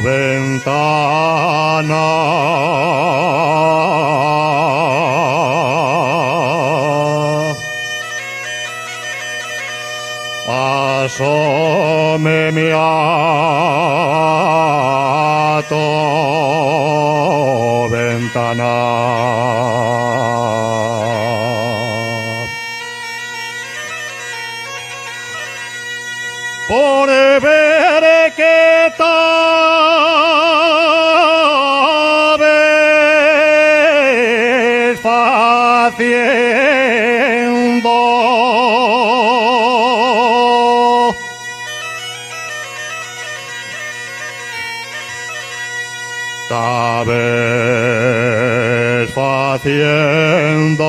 ventana. Asome mi ventana. Por ver que estabas haciendo. Estabas haciendo.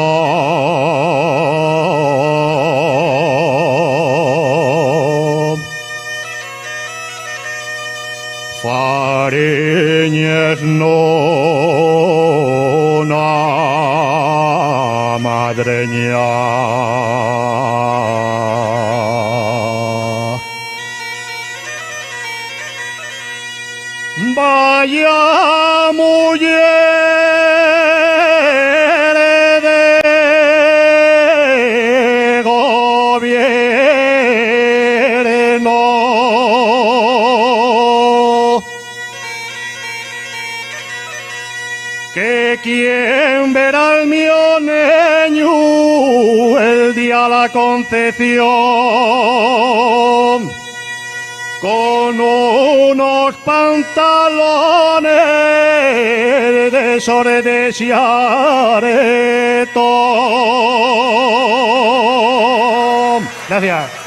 Fariñes no una madreña. Vaya mujer de gobierno, que quien verá al mío niño el día la concepción con unos pantalones de sordes y aretón. Gracias.